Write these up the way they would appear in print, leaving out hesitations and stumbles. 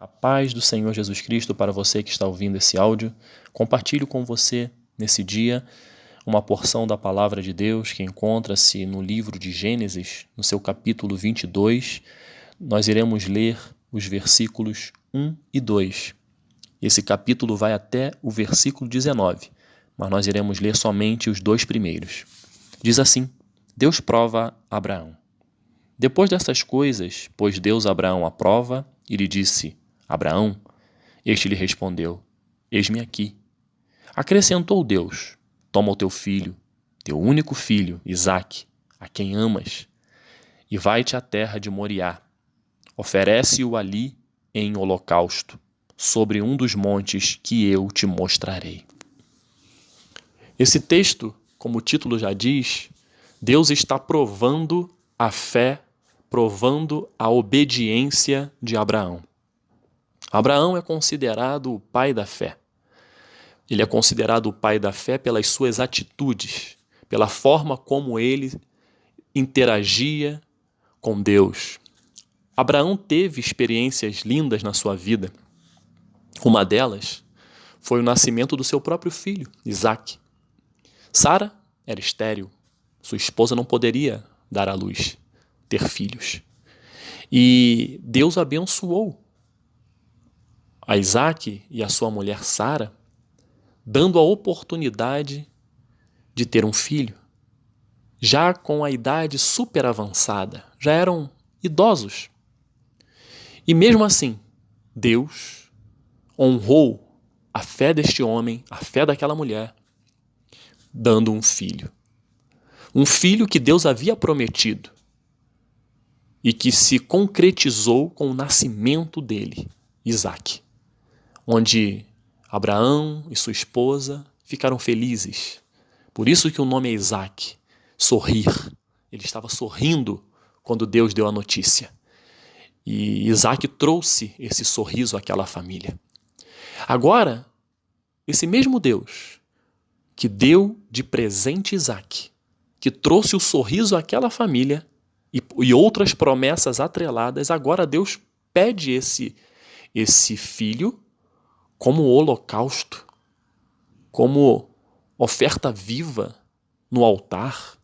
A paz do Senhor Jesus Cristo para você que está ouvindo esse áudio. Compartilho com você nesse dia uma porção da palavra de Deus que encontra-se no livro de Gênesis, no seu capítulo 22. Nós iremos ler os versículos 1 e 2. Esse capítulo vai até o versículo 19, mas nós iremos ler somente os 2 primeiros. Diz assim: Deus prova Abraão. Depois dessas coisas, pôs Deus Abraão à prova e lhe disse: Abraão. Este lhe respondeu: Eis-me aqui. Acrescentou Deus: Toma o teu filho, teu único filho, Isaque, a quem amas, e vai-te à terra de Moriá. Oferece-o ali em holocausto, sobre um dos montes que eu te mostrarei. Esse texto, como o título já diz, Deus está provando a fé, provando a obediência de Abraão. Abraão é considerado o pai da fé. Ele é considerado o pai da fé pelas suas atitudes, pela forma como ele interagia com Deus. Abraão teve experiências lindas na sua vida. Uma delas foi o nascimento do seu próprio filho, Isaque. Sara era estéril. Sua esposa não poderia dar à luz, ter filhos. E Deus abençoou a Isaque e a sua mulher Sara, dando a oportunidade de ter um filho. Já com a idade super avançada, já eram idosos. E mesmo assim, Deus honrou a fé deste homem, a fé daquela mulher, dando um filho. Um filho que Deus havia prometido e que se concretizou com o nascimento dele, Isaque, onde Abraão e sua esposa ficaram felizes. Por isso que o nome é Isaque, sorrir. Ele estava sorrindo quando Deus deu a notícia. E Isaque trouxe esse sorriso àquela família. Agora, esse mesmo Deus que deu de presente Isaque, que trouxe o sorriso àquela família e outras promessas atreladas, agora Deus pede esse filho como holocausto, como oferta viva no altar.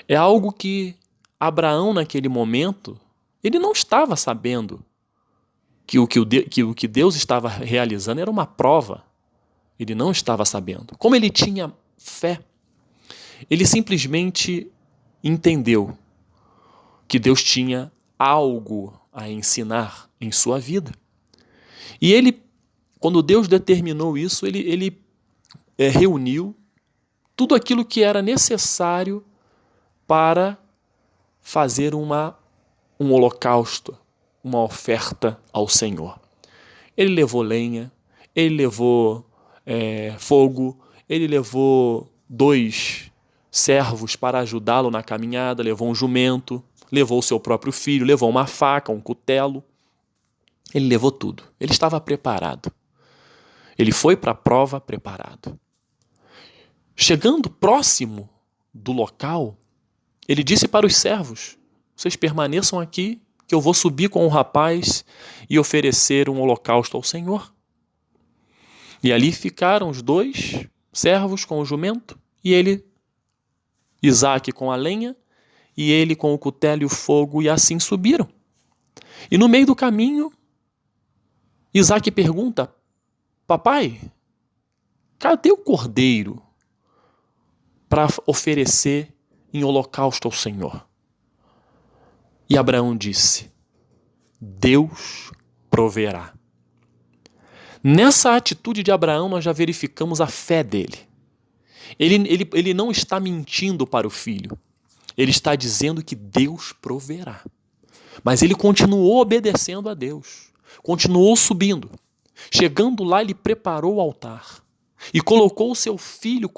É algo que Abraão, naquele momento, ele não estava sabendo que o que Deus estava realizando era uma prova. Ele não estava sabendo. Como ele tinha fé, ele simplesmente entendeu que Deus tinha algo a ensinar em sua vida. E ele, quando Deus determinou isso, ele reuniu tudo aquilo que era necessário para fazer um holocausto, uma oferta ao Senhor. Ele levou lenha, ele levou fogo, ele levou 2 servos para ajudá-lo na caminhada, levou um jumento, levou o seu próprio filho, levou uma faca, um cutelo. Ele levou tudo. Ele estava preparado. Ele foi para a prova preparado. Chegando próximo do local, ele disse para os servos: vocês permaneçam aqui, que eu vou subir com o rapaz e oferecer um holocausto ao Senhor. E ali ficaram os 2 servos com o jumento, e ele, Isaque, com a lenha, e ele com o cutelo e o fogo, e assim subiram. E no meio do caminho, Isaque pergunta: papai, cadê o cordeiro para oferecer em holocausto ao Senhor? E Abraão disse: Deus proverá. Nessa atitude de Abraão, nós já verificamos a fé dele. Ele não está mentindo para o filho. Ele está dizendo que Deus proverá. Mas ele continuou obedecendo a Deus. Continuou subindo. Chegando lá, ele preparou o altar. E colocou o seu filho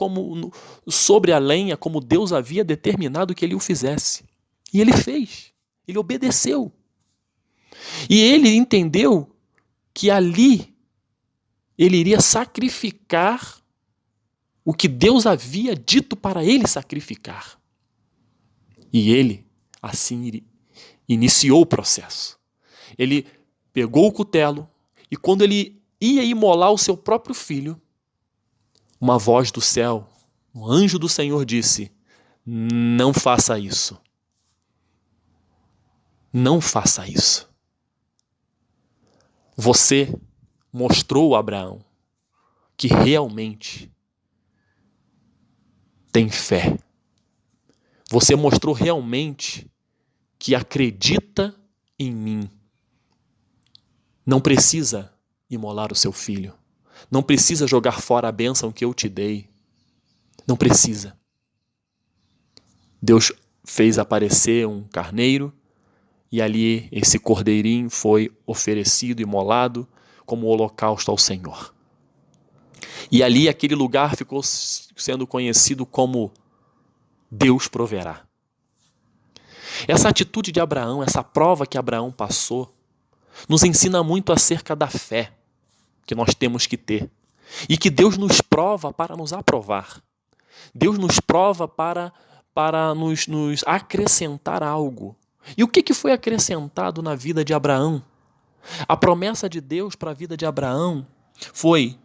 sobre a lenha, como Deus havia determinado que ele o fizesse. E ele fez. Ele obedeceu. E ele entendeu que ali ele iria sacrificar o que Deus havia dito para ele sacrificar. E ele, assim, iniciou o processo. Ele pegou o cutelo e quando ele ia imolar o seu próprio filho, uma voz do céu, um anjo do Senhor disse: não faça isso. Não faça isso. Você mostrou a Abraão que realmente tem fé. Você mostrou realmente que acredita em mim. Não precisa imolar o seu filho. Não precisa jogar fora a bênção que eu te dei. Não precisa. Deus fez aparecer um carneiro e ali esse cordeirinho foi oferecido, imolado como holocausto ao Senhor. E ali aquele lugar ficou sendo conhecido como Deus proverá. Essa atitude de Abraão, essa prova que Abraão passou, nos ensina muito acerca da fé que nós temos que ter. E que Deus nos prova para nos aprovar. Deus nos prova para nos acrescentar algo. E o que foi acrescentado na vida de Abraão? A promessa de Deus para a vida de Abraão foi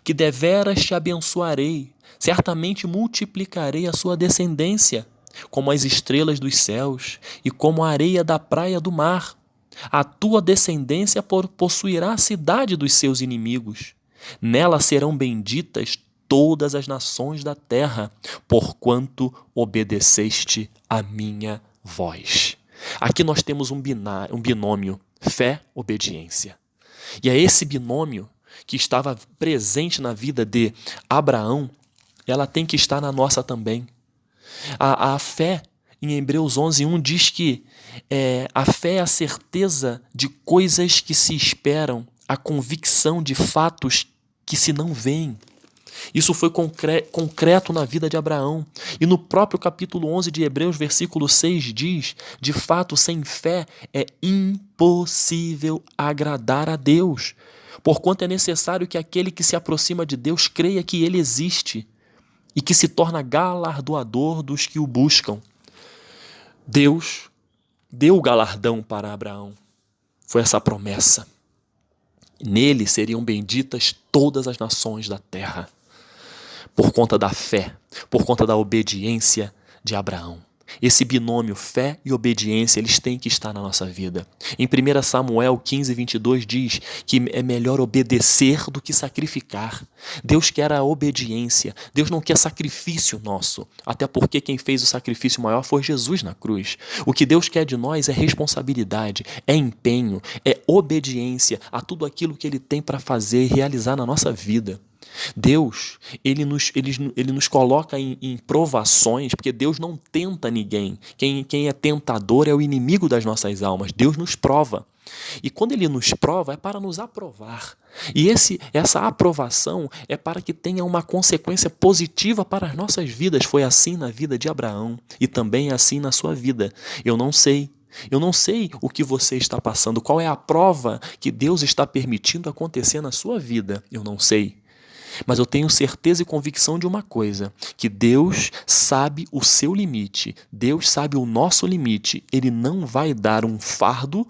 que deveras te abençoarei, certamente multiplicarei a sua descendência, como as estrelas dos céus e como a areia da praia do mar. A tua descendência possuirá a cidade dos seus inimigos. Nela serão benditas todas as nações da terra, porquanto obedeceste a minha voz. Aqui nós temos um binômio, fé-obediência. E é esse binômio que estava presente na vida de Abraão, ela tem que estar na nossa também. A fé, em Hebreus 11:1, diz que a fé é a certeza de coisas que se esperam, a convicção de fatos que se não veem. Isso foi concreto na vida de Abraão. E no próprio capítulo 11 de Hebreus, versículo 6 diz: de fato, sem fé é impossível agradar a Deus, porquanto é necessário que aquele que se aproxima de Deus creia que ele existe e que se torna galardoador dos que o buscam. Deus deu o galardão para Abraão. Foi essa promessa. Nele seriam benditas todas as nações da terra, por conta da fé, por conta da obediência de Abraão. Esse binômio fé e obediência, eles têm que estar na nossa vida. Em 1 Samuel 15:22 diz que é melhor obedecer do que sacrificar. Deus quer a obediência, Deus não quer sacrifício nosso, até porque quem fez o sacrifício maior foi Jesus na cruz. O que Deus quer de nós é responsabilidade, é empenho, é obediência a tudo aquilo que Ele tem para fazer e realizar na nossa vida. Deus, ele nos coloca em provações, porque Deus não tenta ninguém. Quem é tentador é o inimigo das nossas almas. Deus nos prova. E quando Ele nos prova, é para nos aprovar. E essa aprovação é para que tenha uma consequência positiva para as nossas vidas. Foi assim na vida de Abraão e também é assim na sua vida. Eu não sei o que você está passando, qual é a prova que Deus está permitindo acontecer na sua vida. Eu não sei. Mas eu tenho certeza e convicção de uma coisa, que Deus sabe o seu limite, Deus sabe o nosso limite. Ele não vai dar um fardo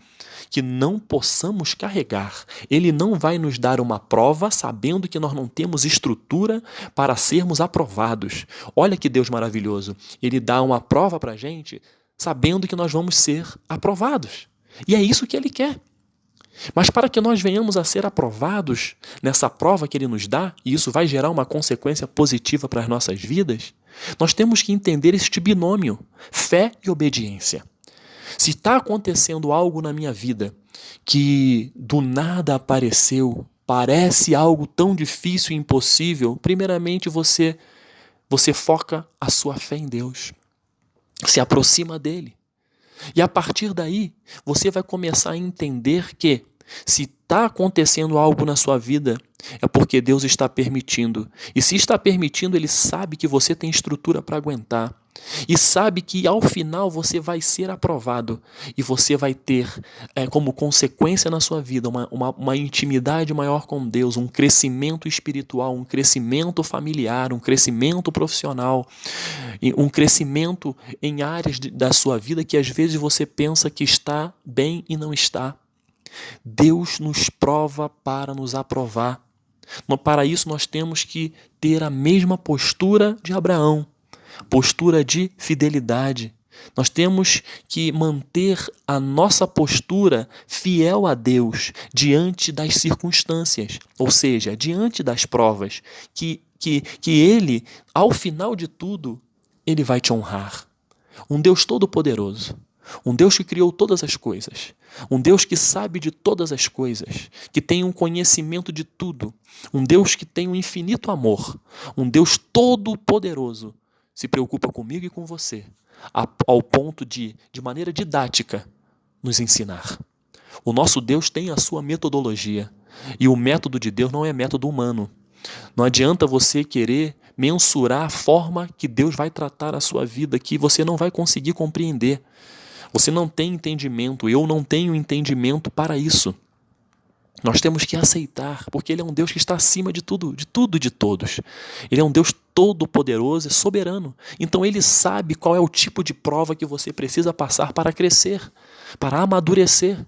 que não possamos carregar. Ele não vai nos dar uma prova sabendo que nós não temos estrutura para sermos aprovados. Olha que Deus maravilhoso. Ele dá uma prova para a gente sabendo que nós vamos ser aprovados. E é isso que Ele quer. Mas para que nós venhamos a ser aprovados nessa prova que Ele nos dá, e isso vai gerar uma consequência positiva para as nossas vidas, nós temos que entender este binômio, fé e obediência. Se está acontecendo algo na minha vida que do nada apareceu, parece algo tão difícil e impossível, primeiramente você foca a sua fé em Deus, se aproxima dEle. E a partir daí, você vai começar a entender que se está acontecendo algo na sua vida, é porque Deus está permitindo. E se está permitindo, Ele sabe que você tem estrutura para aguentar. E sabe que ao final você vai ser aprovado. E você vai ter como consequência na sua vida uma intimidade maior com Deus, um crescimento espiritual, um crescimento familiar, um crescimento profissional, um crescimento em áreas da sua vida que às vezes você pensa que está bem e não está. Deus nos prova para nos aprovar. Para isso nós temos que ter a mesma postura de Abraão, postura de fidelidade. Nós temos que manter a nossa postura fiel a Deus diante das circunstâncias, ou seja, diante das provas, que Ele, ao final de tudo, Ele vai te honrar. Um Deus todo-poderoso, um Deus que criou todas as coisas, um Deus que sabe de todas as coisas, que tem um conhecimento de tudo, um Deus que tem um infinito amor, um Deus todo-poderoso, se preocupa comigo e com você, ao ponto de maneira didática, nos ensinar. O nosso Deus tem a sua metodologia, e o método de Deus não é método humano. Não adianta você querer mensurar a forma que Deus vai tratar a sua vida, que você não vai conseguir compreender. Você não tem entendimento, eu não tenho entendimento para isso. Nós temos que aceitar, porque Ele é um Deus que está acima de tudo e de todos. Ele é um Deus todo-poderoso e soberano. Então Ele sabe qual é o tipo de prova que você precisa passar para crescer, para amadurecer.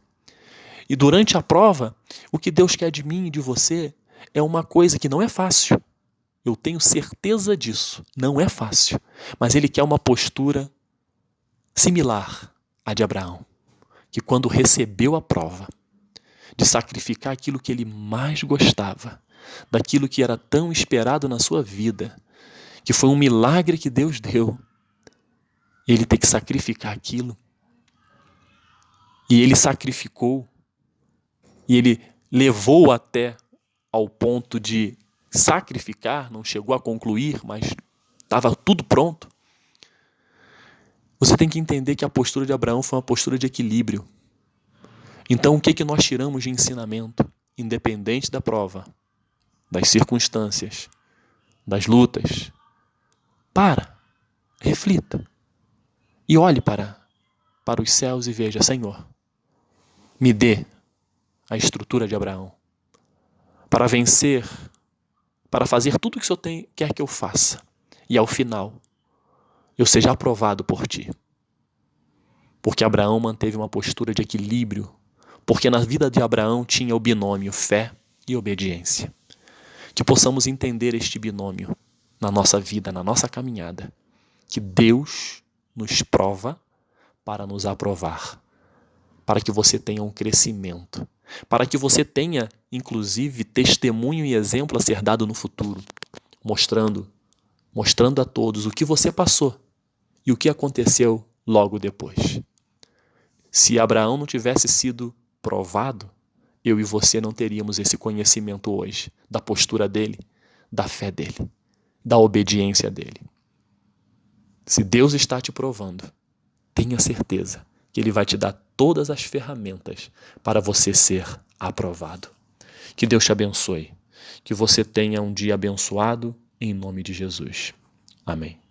E durante a prova, o que Deus quer de mim e de você é uma coisa que não é fácil. Eu tenho certeza disso, não é fácil. Mas Ele quer uma postura similar à de Abraão, que quando recebeu a prova, de sacrificar aquilo que ele mais gostava, daquilo que era tão esperado na sua vida, que foi um milagre que Deus deu, ele tem que sacrificar aquilo. E ele sacrificou, e ele levou até ao ponto de sacrificar, não chegou a concluir, mas estava tudo pronto. Você tem que entender que a postura de Abraão foi uma postura de equilíbrio. Então, o que nós tiramos de ensinamento? Independente da prova, das circunstâncias, das lutas, reflita e olhe para os céus e veja: Senhor, me dê a estrutura de Abraão para vencer, para fazer tudo o que o Senhor quer que eu faça, e ao final eu seja aprovado por Ti. Porque Abraão manteve uma postura de equilíbrio, porque na vida de Abraão tinha o binômio fé e obediência. Que possamos entender este binômio na nossa vida, na nossa caminhada. Que Deus nos prova para nos aprovar, para que você tenha um crescimento, para que você tenha, inclusive, testemunho e exemplo a ser dado no futuro, mostrando a todos o que você passou e o que aconteceu logo depois. Se Abraão não tivesse sido provado, eu e você não teríamos esse conhecimento hoje, da postura dele, da fé dele, da obediência dele. Se Deus está te provando, tenha certeza que Ele vai te dar todas as ferramentas para você ser aprovado. Que Deus te abençoe, que você tenha um dia abençoado, em nome de Jesus. Amém.